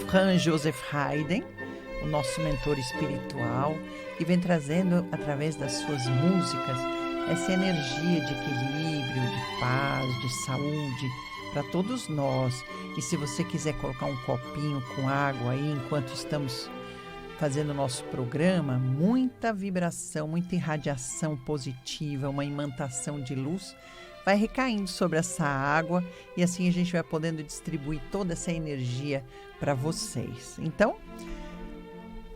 Franz Joseph Haydn, o nosso mentor espiritual, e vem trazendo, através das suas músicas, essa energia de equilíbrio, de paz, de saúde para todos nós. E se você quiser colocar um copinho com água aí, enquanto estamos fazendo o nosso programa, muita vibração, muita irradiação positiva, uma imantação de luz vai recaindo sobre essa água e assim a gente vai podendo distribuir toda essa energia para vocês. Então,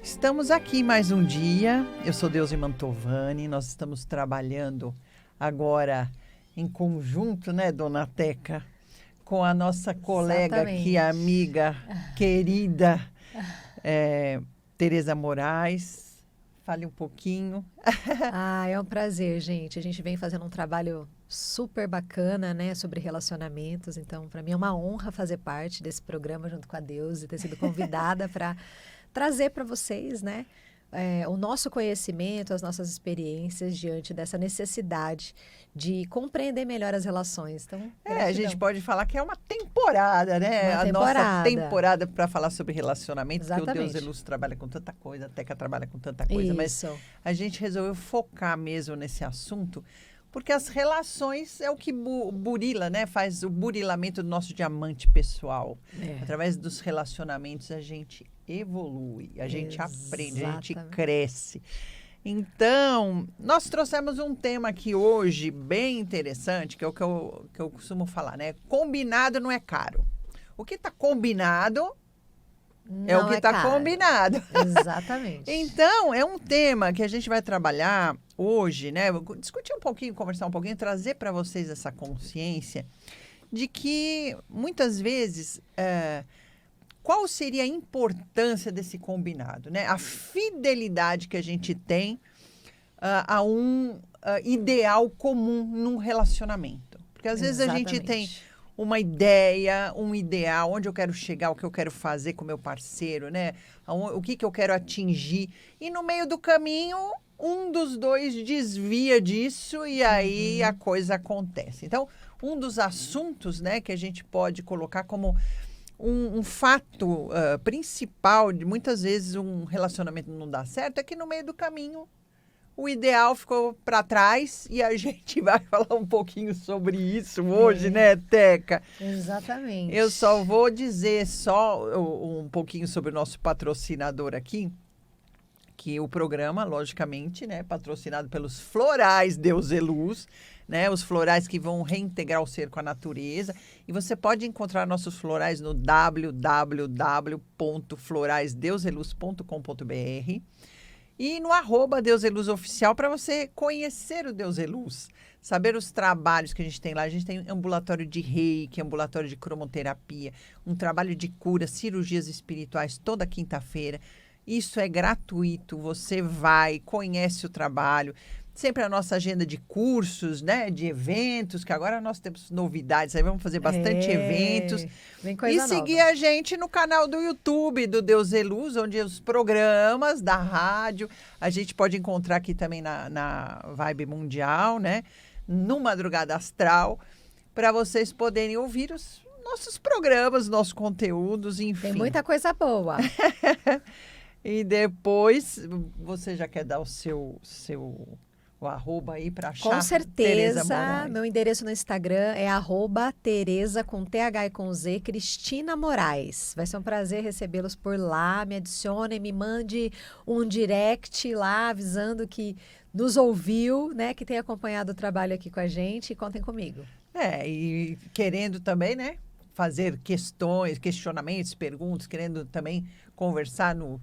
estamos aqui mais um dia. Eu sou Deusi Mantovani, nós estamos trabalhando agora em conjunto, né, Dona Teca, com a nossa colega aqui, amiga, querida, Tereza Moraes. Fale um pouquinho. É um prazer, gente. A gente vem fazendo um trabalho super bacana, né, sobre relacionamentos. Então, para mim é uma honra fazer parte desse programa junto com a Deus e ter sido convidada para trazer para vocês, né, o nosso conhecimento, as nossas experiências diante dessa necessidade de compreender melhor as relações. Então, a gente pode falar que é uma temporada, né? Nossa temporada para falar sobre relacionamentos, que o Deus é Luz trabalha com tanta coisa, a Teca trabalha com tanta coisa, mas a gente resolveu focar mesmo nesse assunto, porque as relações é o que burila, né? Faz o burilamento do nosso diamante pessoal. Através dos relacionamentos a gente evolui, a gente aprende, a gente cresce. Então, nós trouxemos um tema aqui hoje bem interessante, que é o que eu costumo falar, né? Combinado não é caro. O que está combinado é o que está combinado. Exatamente. Então, é um tema que a gente vai trabalhar hoje, né? Discutir um pouquinho, conversar um pouquinho, trazer para vocês essa consciência de que, muitas vezes, qual seria a importância desse combinado, né? A fidelidade que a gente tem a um ideal comum num relacionamento. Porque, às vezes, a gente tem uma ideia, um ideal, onde eu quero chegar, o que eu quero fazer com o meu parceiro, né? O que eu quero atingir. E no meio do caminho, um dos dois desvia disso e aí a coisa acontece. Então, um dos assuntos, né, que a gente pode colocar como um fato principal de muitas vezes um relacionamento não dá certo é que no meio do caminho o ideal ficou para trás e a gente vai falar um pouquinho sobre isso hoje, né, Teca? Exatamente. Eu só vou dizer um pouquinho sobre o nosso patrocinador aqui, que o programa, logicamente, né, patrocinado pelos Florais Deus é Luz, né, os florais que vão reintegrar o ser com a natureza. E você pode encontrar nossos florais no www.floraisdeuseluz.com.br e no @DeusELuzOficial para você conhecer o Deus é Luz, saber os trabalhos que a gente tem lá. A gente tem ambulatório de reiki, ambulatório de cromoterapia, um trabalho de cura, cirurgias espirituais toda quinta-feira. Isso é gratuito, você vai, conhece o trabalho. Sempre a nossa agenda de cursos, né, de eventos, que agora nós temos novidades, aí vamos fazer bastante eventos. Vem coisa e seguir nova. A gente no canal do YouTube do Deus é Luz, onde os programas da rádio, a gente pode encontrar aqui também na Vibe Mundial, né, no Madrugada Astral, para vocês poderem ouvir os nossos programas, nossos conteúdos, enfim. Tem muita coisa boa. E depois, você já quer dar o o arroba aí para achar? Com certeza, meu endereço no Instagram é @Tereza com TH e com Z, Cristina Moraes. Vai ser um prazer recebê-los por lá. Me adicione, me mande um direct lá avisando que nos ouviu, né, que tem acompanhado o trabalho aqui com a gente, e contem comigo. E querendo também, né, fazer questionamentos, perguntas, querendo também conversar no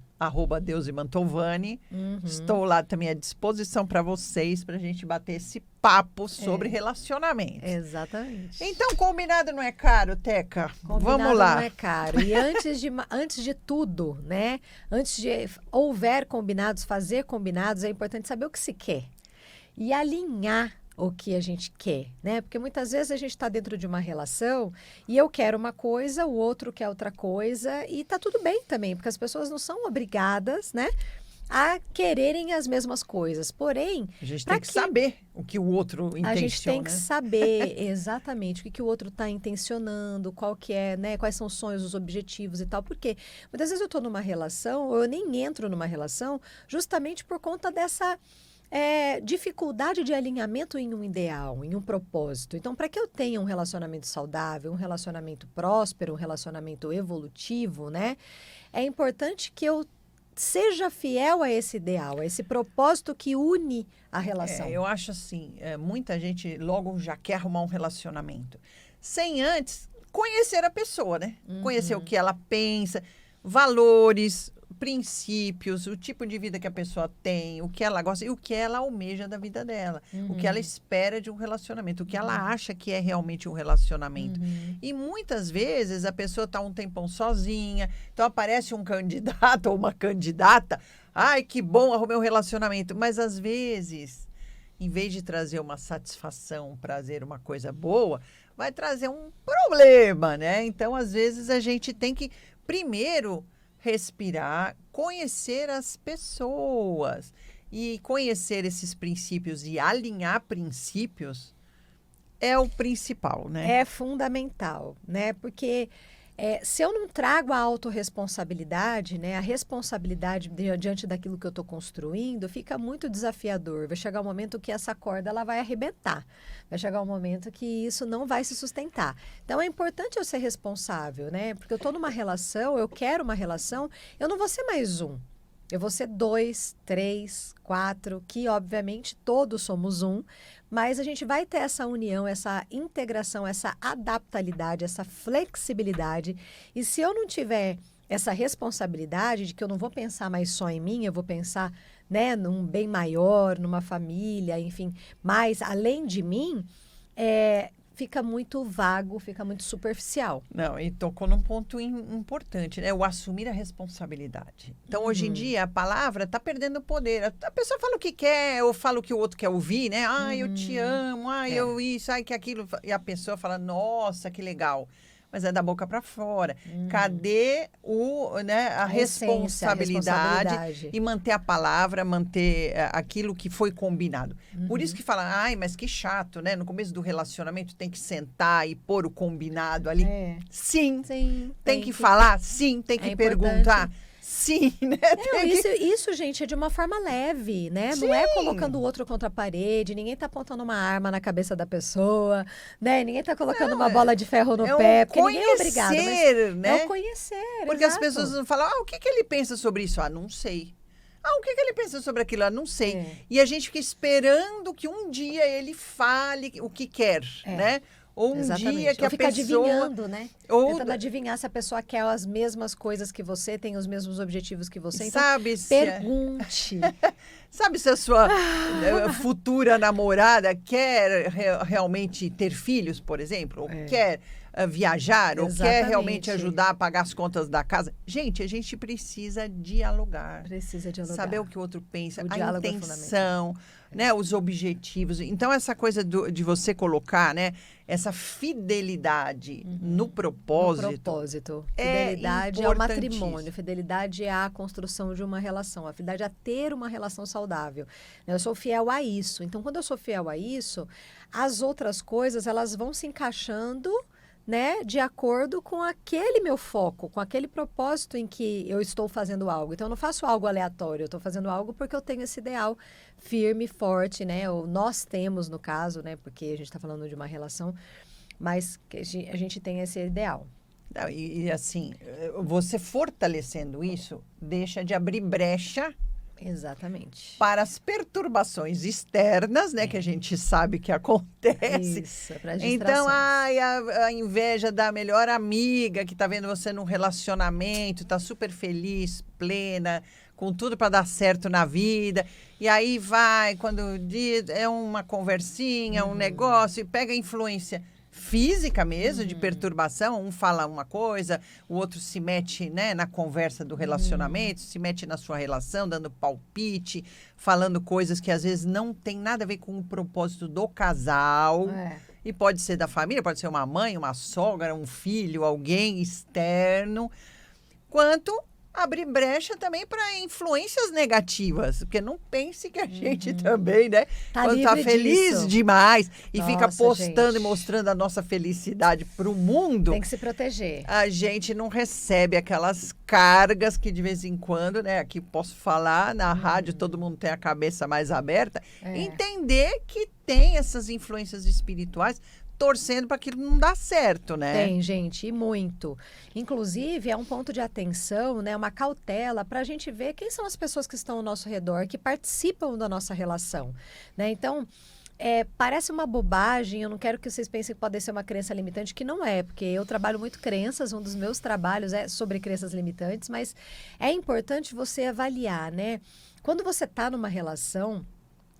@DeusiMantovani. Estou lá também à disposição para vocês, para a gente bater esse papo sobre relacionamentos. Exatamente. Então, combinado não é caro, Teca? Vamos lá. Não é caro. E antes de tudo, né? Antes de houver combinados, fazer combinados, é importante saber o que se quer. E alinhar o que a gente quer, né? Porque muitas vezes a gente está dentro de uma relação e eu quero uma coisa, o outro quer outra coisa, e tá tudo bem também, porque as pessoas não são obrigadas, né, a quererem as mesmas coisas. Porém, A gente pra tem que saber o que o outro intenciona. a gente tem que saber exatamente o que o outro está intencionando, qual que é, né? Quais são os sonhos, os objetivos e tal. Porque muitas vezes eu estou numa relação, ou eu nem entro numa relação, justamente por conta dessa dificuldade de alinhamento em um ideal, em um propósito. Então, para que eu tenha um relacionamento saudável, um relacionamento próspero, um relacionamento evolutivo, né? É importante que eu seja fiel a esse ideal, a esse propósito que une a relação. Eu acho assim, muita gente logo já quer arrumar um relacionamento. Sem antes conhecer a pessoa, né? Conhecer o que ela pensa, valores, princípios, o tipo de vida que a pessoa tem, o que ela gosta e o que ela almeja da vida dela. O que ela espera de um relacionamento, o que ela acha que é realmente um relacionamento. E muitas vezes a pessoa está um tempão sozinha, então aparece um candidato ou uma candidata. Ai, que bom, arrumei um relacionamento. Mas às vezes, em vez de trazer uma satisfação, um prazer, uma coisa boa, vai trazer um problema, né? Então, às vezes, a gente tem que, primeiro, respirar, conhecer as pessoas. E conhecer esses princípios e alinhar princípios é o principal, né? É fundamental, né? Porque se eu não trago a autorresponsabilidade, né? A responsabilidade diante daquilo que eu estou construindo, fica muito desafiador. Vai chegar um momento que essa corda ela vai arrebentar. Vai chegar um momento que isso não vai se sustentar. Então, é importante eu ser responsável, né? Porque eu estou numa relação, eu quero uma relação, eu não vou ser mais um. Eu vou ser 2, 3, 4, que obviamente todos somos um, mas a gente vai ter essa união, essa integração, essa adaptabilidade, essa flexibilidade. E se eu não tiver essa responsabilidade de que eu não vou pensar mais só em mim, eu vou pensar, né, num bem maior, numa família, enfim, mas além de mim, fica muito vago, fica muito superficial. Não, e tocou num ponto importante, né? O assumir a responsabilidade. Então, hoje em dia, a palavra está perdendo poder. A pessoa fala o que quer, ou fala o que o outro quer ouvir, né? Ai, eu te amo, ai, eu isso, ai, que aquilo. E a pessoa fala, nossa, que legal. Mas é da boca para fora. Cadê a responsabilidade e manter a palavra, manter aquilo que foi combinado? Por isso que fala, ai, mas que chato, né? No começo do relacionamento tem que sentar e pôr o combinado ali. Sim. Tem que falar? Sim. Tem que perguntar? Sim, né? Isso, gente, é de uma forma leve, né? Sim. Não é colocando o outro contra a parede, ninguém tá apontando uma arma na cabeça da pessoa, né? Ninguém tá colocando uma bola de ferro no pé, porque ninguém é obrigado. Mas né? É o conhecer, porque as pessoas não falam, o que ele pensa sobre isso? Não sei. O que ele pensa sobre aquilo? Não sei. E a gente fica esperando que um dia ele fale o que quer, né? Ou um dia que a pessoa... adivinhando, né? Tentando adivinhar se a pessoa quer as mesmas coisas que você, tem os mesmos objetivos que você. Então, pergunte. Sabe se a sua futura namorada quer realmente ter filhos, por exemplo? Ou quer viajar? Ou quer realmente ajudar a pagar as contas da casa? Gente, a gente precisa dialogar. Saber o que o outro pensa, a intenção, né, os objetivos. Então, essa coisa de você colocar, né, essa fidelidade no propósito. Fidelidade ao matrimônio, fidelidade é a construção de uma relação, a fidelidade é ter uma relação saudável. Eu sou fiel a isso. Então, quando eu sou fiel a isso, as outras coisas elas vão se encaixando, né, de acordo com aquele meu foco, com aquele propósito em que eu estou fazendo algo. Então, eu não faço algo aleatório, eu estou fazendo algo porque eu tenho esse ideal firme, forte, né? Ou nós temos, no caso, né? Porque a gente está falando de uma relação, mas que a gente tem esse ideal. E assim, você fortalecendo isso, deixa de abrir brecha. Exatamente. Para as perturbações externas, né? Que a gente sabe que acontece. Isso, para as então, a inveja da melhor amiga que está vendo você num relacionamento, está super feliz, plena, com tudo para dar certo na vida. E aí vai, quando diz, é uma conversinha, um negócio, e pega a influência física mesmo, de perturbação. Um fala uma coisa, o outro se mete, né, na conversa do relacionamento, se mete na sua relação, dando palpite, falando coisas que às vezes não tem nada a ver com o propósito do casal. E pode ser da família, pode ser uma mãe, uma sogra, um filho, alguém externo. Quanto abre brecha também para influências negativas, porque não pense que a gente também, né? Tá Quando tá livre feliz disso. demais e fica Nossa, postando gente. e mostrando a nossa felicidade para o mundo, Tem que se proteger. a gente não recebe aquelas cargas que de vez em quando, né? Aqui posso falar, na rádio todo mundo tem a cabeça mais aberta. Entender que tem essas influências espirituais torcendo para aquilo não dar certo, né? Tem, gente, e muito. Inclusive, é um ponto de atenção, né, uma cautela para a gente ver quem são as pessoas que estão ao nosso redor, que participam da nossa relação, né? Então, parece uma bobagem, eu não quero que vocês pensem que pode ser uma crença limitante, que não é, porque eu trabalho muito crenças, um dos meus trabalhos é sobre crenças limitantes, mas é importante você avaliar, né? Quando você está numa relação,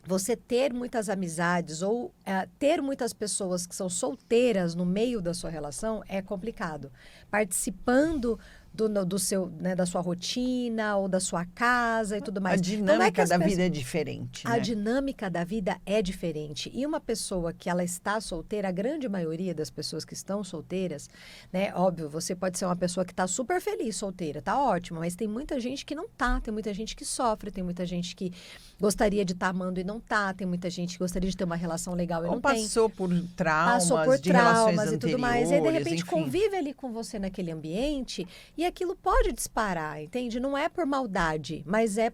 você ter muitas amizades ou ter muitas pessoas que são solteiras no meio da sua relação é complicado. Participando do seu, né, da sua rotina ou da sua casa e tudo mais. A dinâmica da vida é diferente, A né? dinâmica da vida é diferente. E uma pessoa que ela está solteira, a grande maioria das pessoas que estão solteiras, né? Óbvio, você pode ser uma pessoa que está super feliz solteira, tá ótimo, mas tem muita gente que não tá, tem muita gente que sofre, tem muita gente que gostaria de estar amando e não tá, tem muita gente que gostaria de ter uma relação legal e Ou não tem. passou por traumas, Passou por de relações traumas e anteriores, tudo mais. E aí, de repente, enfim. convive ali com você naquele ambiente e aquilo pode disparar, entende? Não é por maldade, mas é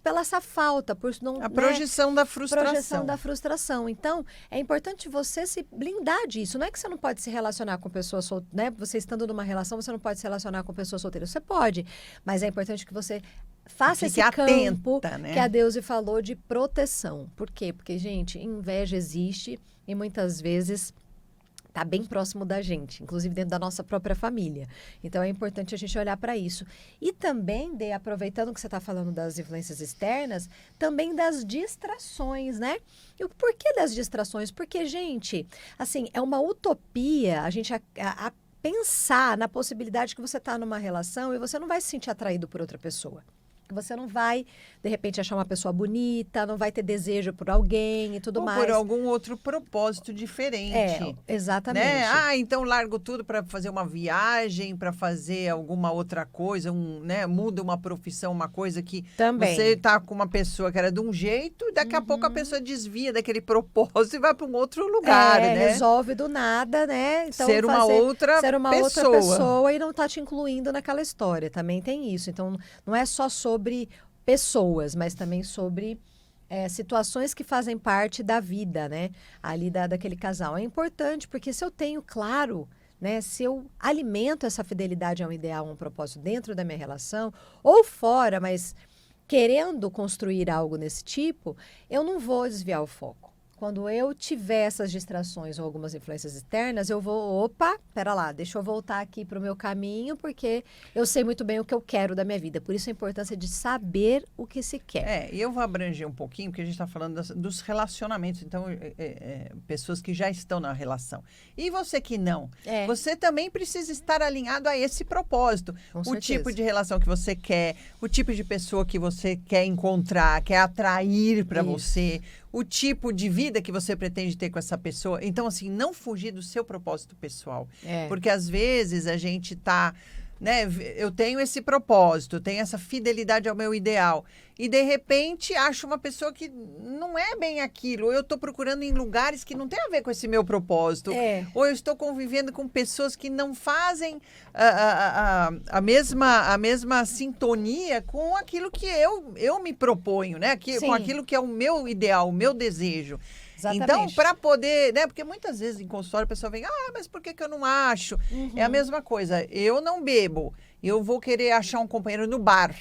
pela essa falta, por não, A né? projeção da frustração. Projeção da frustração. Então, é importante você se blindar disso. Não é que você não pode se relacionar com pessoas solteiras, né? Você estando numa relação, você não pode se relacionar com pessoas solteiras. Você pode, mas é importante que você faça Fique esse campo atenta, né? que a Deusi falou de proteção. Por quê? Porque, gente, inveja existe e muitas vezes está bem próximo da gente, inclusive dentro da nossa própria família. Então, é importante a gente olhar para isso. E também, aproveitando que você está falando das influências externas, também das distrações, né? E o porquê das distrações? Porque, gente, assim, é uma utopia a gente a pensar na possibilidade que você está numa relação e você não vai se sentir atraído por outra pessoa. Você não vai, de repente, achar uma pessoa bonita, não vai ter desejo por alguém e tudo Ou mais. por algum outro propósito diferente. Exatamente. Né? Então largo tudo para fazer uma viagem, para fazer alguma outra coisa, né? Muda uma profissão, uma coisa que Também. você tá com uma pessoa que era de um jeito e daqui a pouco a pessoa desvia daquele propósito e vai para um outro lugar, né? Resolve do nada, né? Então, ser uma outra pessoa e não tá te incluindo naquela história. Também tem isso. Então, não é só sobre pessoas, mas também sobre situações que fazem parte da vida, né? Ali daquele casal. É importante, porque se eu tenho claro, né? Se eu alimento essa fidelidade a um ideal, a um propósito dentro da minha relação, ou fora, mas querendo construir algo desse tipo, eu não vou desviar o foco. Quando eu tiver essas distrações ou algumas influências externas, eu vou, pera lá, deixa eu voltar aqui para o meu caminho, porque eu sei muito bem o que eu quero da minha vida. Por isso a importância de saber o que se quer. E eu vou abranger um pouquinho, porque a gente está falando dos relacionamentos. Então, pessoas que já estão na relação. E você que não. Você também precisa estar alinhado a esse propósito. Com o certeza. tipo de relação que você quer, o tipo de pessoa que você quer encontrar, quer atrair para você, o tipo de vida que você pretende ter com essa pessoa. Então, assim, não fugir do seu propósito pessoal. Porque, às vezes, a gente está... Né? Eu tenho esse propósito, eu tenho essa fidelidade ao meu ideal. E, de repente, acho uma pessoa que não é bem aquilo. Ou eu estou procurando em lugares que não tem a ver com esse meu propósito. Ou eu estou convivendo com pessoas que não fazem a mesma sintonia com aquilo que eu me proponho, né? Com aquilo que é o meu ideal, o meu desejo. Exatamente. Então, para poder, né? Porque muitas vezes em consultório a pessoa vem, mas por que eu não acho? É a mesma coisa. Eu não bebo, eu vou querer achar um companheiro no bar.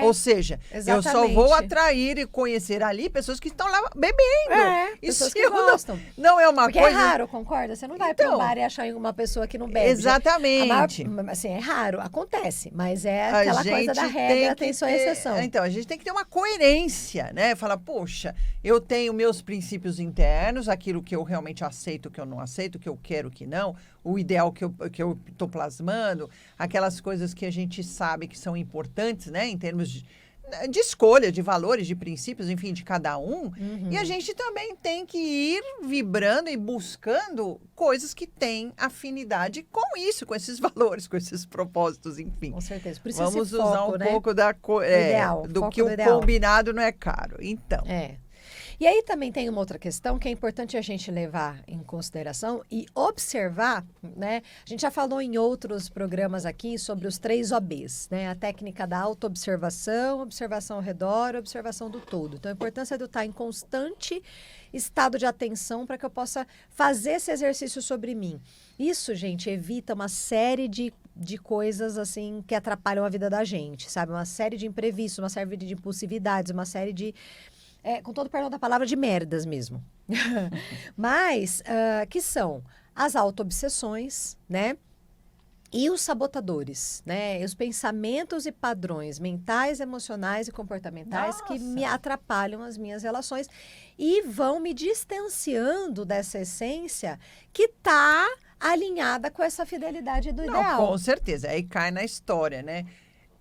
Ou seja, eu só vou atrair e conhecer ali pessoas que estão lá bebendo. Pessoas que gostam. Não é uma Porque coisa... é raro, concorda? Você não vai para um bar e achar uma pessoa que não bebe. Exatamente. Assim, é raro, acontece, mas é aquela coisa da regra, tem sua exceção. Então, a gente tem que ter uma coerência, né? Falar, poxa, eu tenho meus princípios internos, aquilo que eu realmente aceito, o que eu não aceito, o que eu quero, o que não, o ideal que eu estou plasmando, aquelas coisas que a gente sabe que são importantes, né? Em termos de... de escolha, de valores, de princípios, enfim, de cada um. Uhum. E a gente também tem que ir vibrando e buscando coisas que têm afinidade com isso, com esses valores, com esses propósitos, enfim. Com certeza. Por isso Vamos esse usar foco, um né? pouco ideal, do foco que do o ideal. combinado não é caro. Então, E aí também tem uma outra questão que é importante a gente levar em consideração e observar, né? A gente já falou em outros programas aqui sobre os 3 OBs, né? A técnica da autoobservação, observação ao redor, observação do todo. Então, a importância de eu estar em constante estado de atenção para que eu possa fazer esse exercício sobre mim. Isso, gente, evita uma série de coisas, assim, que atrapalham a vida da gente, sabe? Uma série de imprevistos, uma série de impulsividades, uma série de... com todo o perdão da palavra, de merdas mesmo. Mas, que são as auto-obsessões, né? E os sabotadores, né? Os pensamentos e padrões mentais, emocionais e comportamentais que me atrapalham as minhas relações e vão me distanciando dessa essência que está alinhada com essa fidelidade do ideal. com certeza. Aí cai na história, né?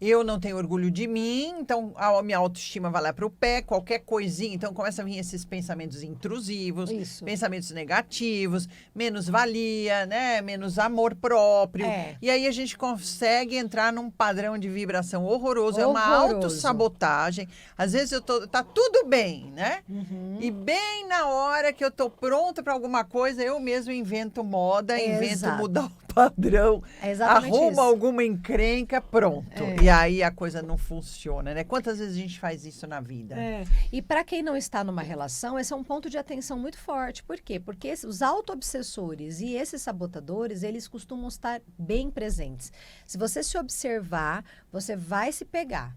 Eu não tenho orgulho de mim, então a minha autoestima vai lá para o pé, qualquer coisinha. Então começa a vir esses pensamentos intrusivos, Isso. pensamentos negativos, menos valia, né? Menos amor próprio. E aí a gente consegue entrar num padrão de vibração horroroso. É uma autossabotagem. Às vezes tá tudo bem, né? E bem na hora que eu tô pronta para alguma coisa, eu mesmo invento moda, invento mudar o padrão, arrumo isso. alguma encrenca, pronto. E aí a coisa não funciona, né? Quantas vezes a gente faz isso na vida? E para quem não está numa relação, esse é um ponto de atenção muito forte. Por quê? Porque os auto-obsessores e esses sabotadores, eles costumam estar bem presentes. Se você se observar, você vai se pegar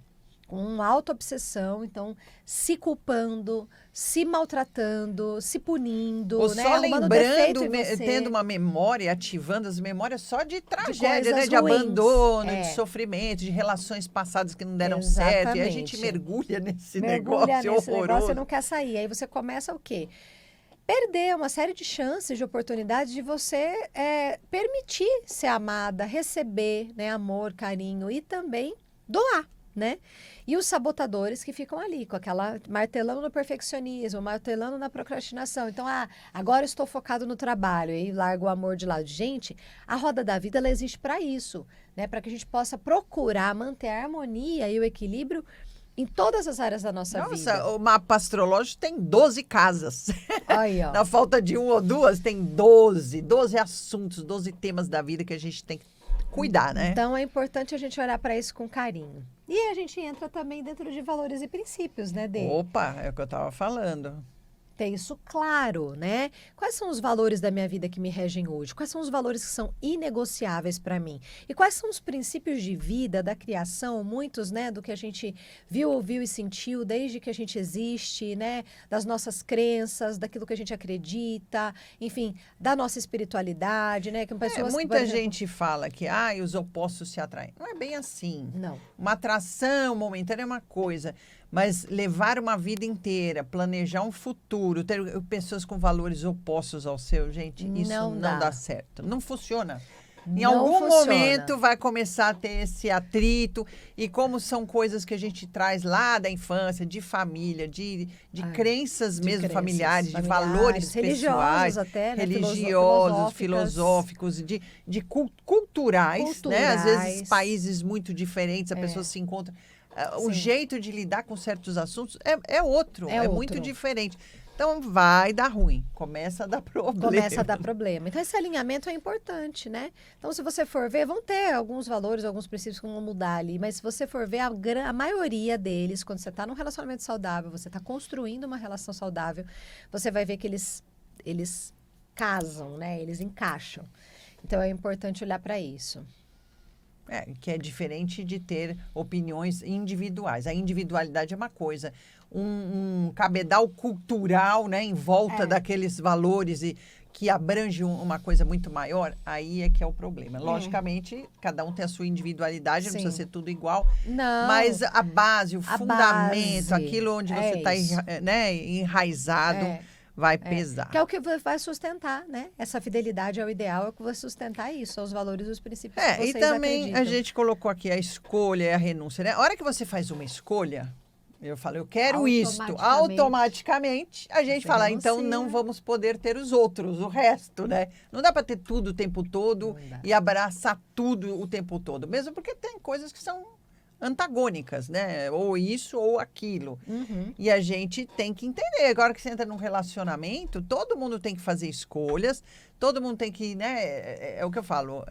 com uma auto-obsessão, então se culpando, se maltratando, se punindo, ou né? só Arrumando defeito lembrando, em você. tendo uma memória, ativando as memórias só de tragédia, né? coisas De ruins. abandono, de sofrimento, de relações passadas que não deram certo. E aí a gente mergulha nesse negócio horroroso. Você não quer sair. Aí você começa o quê? Perder uma série de chances, de oportunidades de você permitir ser amada, receber, né, amor, carinho e também doar, né? E os sabotadores que ficam ali, com aquela martelando no perfeccionismo, martelando na procrastinação. Então, agora eu estou focado no trabalho e largo o amor de lado. Gente, a roda da vida, ela existe para isso, né? Para que a gente possa procurar manter a harmonia e o equilíbrio em todas as áreas da nossa vida. Nossa, o mapa astrológico tem 12 casas. Aí, ó. Na falta de uma ou duas, tem 12 assuntos, 12 temas da vida que a gente tem que cuidar, né? Então, é importante a gente olhar para isso com carinho. E a gente entra também dentro de valores e princípios, né, Dê? Opa, é o que eu estava falando. Ter isso claro, né? Quais são os valores da minha vida que me regem hoje? Quais são os valores que são inegociáveis para mim? E quais são os princípios de vida, da criação, muitos, né, do que a gente viu, ouviu e sentiu desde que a gente existe, né? Das nossas crenças, daquilo que a gente acredita, enfim, da nossa espiritualidade, né? Que pessoas, muita por exemplo, gente fala que os opostos se atraem. Não é bem assim. Não. Uma atração momentânea é uma coisa, mas levar uma vida inteira, planejar um futuro, ter pessoas com valores opostos ao seu, gente, isso não dá certo. Não funciona. Em algum momento vai começar a ter esse atrito, e como são coisas que a gente traz lá da infância, de família, de crenças mesmo familiares, de valores pessoais, até, né? religiosos, filosóficos, de culturais, né? Às vezes países muito diferentes, a pessoa se encontra. O jeito de lidar com certos assuntos é outro, é muito diferente. Então, vai dar ruim, começa a dar problema. Então, esse alinhamento é importante, né? Então, se você for ver, vão ter alguns valores, alguns princípios que vão mudar ali, mas se você for ver, a maioria deles, quando você está num relacionamento saudável, você está construindo uma relação saudável, você vai ver que eles casam, né? Eles encaixam. Então, é importante olhar para isso. Que é diferente de ter opiniões individuais. A individualidade é uma coisa. Um cabedal cultural, né, em volta daqueles valores e que abrange uma coisa muito maior, aí é que é o problema. Logicamente, cada um tem a sua individualidade, não precisa ser tudo igual. Não. Mas a base, o fundamento, aquilo onde você está enraizado, vai pesar. Que é o que vai sustentar, né? Essa fidelidade ao ideal é o que vai sustentar isso, aos valores e os princípios que vocês e também acreditam. a gente colocou aqui a escolha e a renúncia, né? A hora que você faz uma escolha, Eu falo, eu quero isto. Automaticamente, a gente fala, então não vamos poder ter os outros, o resto, né? Não dá para ter tudo o tempo todo e abraçar tudo o tempo todo. Mesmo porque tem coisas que são antagônicas, né? Ou isso ou aquilo. E a gente tem que entender. Agora que você entra num relacionamento, todo mundo tem que fazer escolhas, todo mundo tem que, né? É o que eu falo,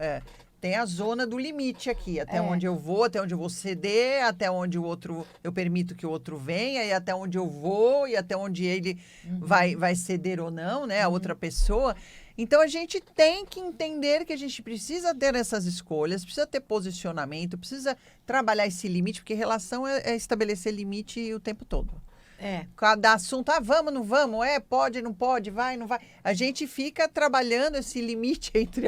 tem a zona do limite aqui, até onde eu vou, até onde eu vou ceder, até onde o outro, eu permito que o outro venha, e até onde eu vou, e até onde ele vai ceder ou não, né? A outra pessoa. Então, a gente tem que entender que a gente precisa ter essas escolhas, precisa ter posicionamento, precisa trabalhar esse limite, porque relação é estabelecer limite o tempo todo. Cada assunto, vamos, não vamos, pode, não pode, vai, não vai. A gente fica trabalhando esse limite entre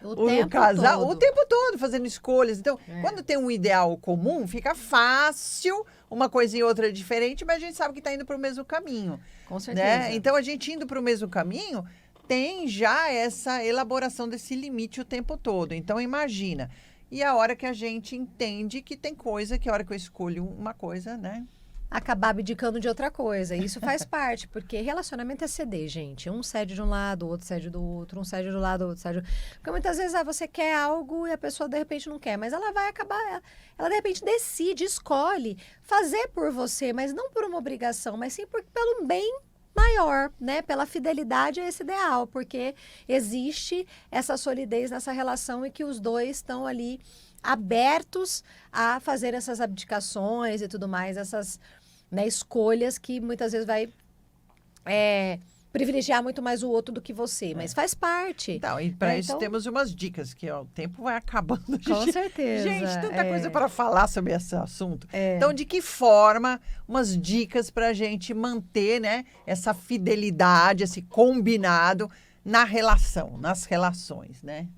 o casal o tempo todo, fazendo escolhas. Então, quando tem um ideal comum, fica fácil, uma coisa e outra diferente, mas a gente sabe que está indo para o mesmo caminho. Com certeza. Né? Então, a gente indo para o mesmo caminho, tem já essa elaboração desse limite o tempo todo. Então, imagina. E a hora que a gente entende que tem coisa, que a hora que eu escolho uma coisa, né? Acabar abdicando de outra coisa. Isso faz parte, porque relacionamento é ceder, gente. Um cede de um lado, o outro cede do outro, um cede do lado, o outro cede do outro. Porque muitas vezes você quer algo e a pessoa de repente não quer, mas ela vai acabar, ela de repente decide, escolhe fazer por você, mas não por uma obrigação, mas sim pelo bem maior, né? Pela fidelidade a esse ideal, porque existe essa solidez nessa relação e que os dois estão ali abertos a fazer essas abdicações e tudo mais, essas, né, escolhas que muitas vezes vai privilegiar muito mais o outro do que você, mas faz parte. Então, e para isso temos umas dicas, que o tempo vai acabando. Com certeza. Gente, tanta coisa para falar sobre esse assunto. Então, de que forma, umas dicas para a gente manter, né, essa fidelidade, esse combinado na relação, nas relações, né?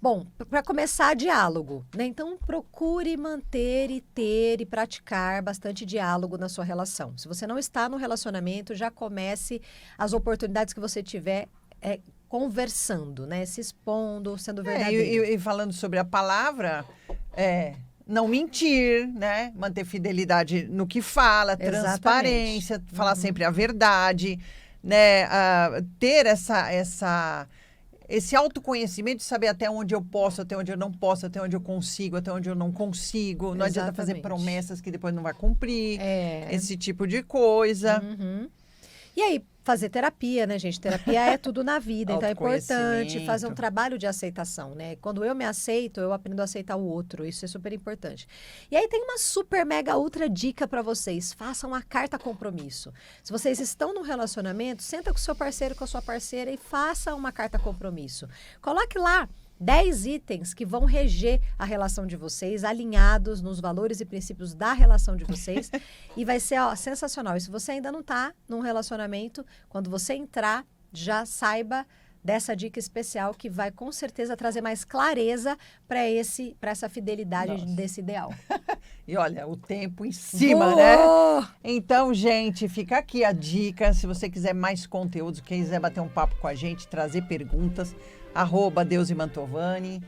Bom, para começar, diálogo, né? Então, procure manter e ter e praticar bastante diálogo na sua relação. Se você não está no relacionamento, já comece as oportunidades que você tiver conversando, né? Se expondo, sendo verdadeiro. E falando sobre a palavra, não mentir, né? Manter fidelidade no que fala, transparência, falar sempre a verdade, né? Ter esse autoconhecimento de saber até onde eu posso, até onde eu não posso, até onde eu consigo, até onde eu não consigo. Não adianta fazer promessas que depois não vai cumprir. Esse tipo de coisa. E aí, fazer terapia, né, gente? Terapia é tudo na vida, então é importante fazer um trabalho de aceitação, né? Quando eu me aceito, eu aprendo a aceitar o outro, isso é super importante. E aí tem uma super, mega, ultra dica para vocês, façam uma carta compromisso. Se vocês estão num relacionamento, senta com o seu parceiro, com a sua parceira e faça uma carta compromisso. Coloque lá 10 itens que vão reger a relação de vocês, alinhados nos valores e princípios da relação de vocês. E vai ser sensacional. E se você ainda não está num relacionamento, quando você entrar, já saiba dessa dica especial que vai com certeza trazer mais clareza para essa fidelidade desse ideal. E olha, o tempo em cima, né? Então, gente, fica aqui a dica. Se você quiser mais conteúdos, quiser bater um papo com a gente, trazer perguntas, @Deusemantovani,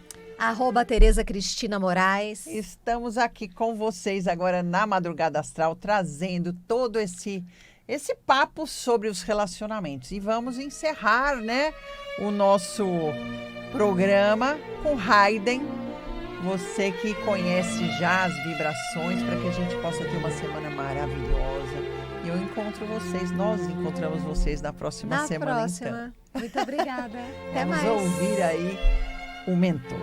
@Tereza Cristina Moraes. Estamos aqui com vocês agora na Madrugada Astral, trazendo todo esse papo sobre os relacionamentos. E vamos encerrar, né, o nosso programa com Haydn. Você que conhece já as vibrações, para que a gente possa ter uma semana maravilhosa. E eu encontro vocês, nós encontramos vocês na próxima semana. Então. Muito obrigada. Até mais. Vamos ouvir aí o mentor.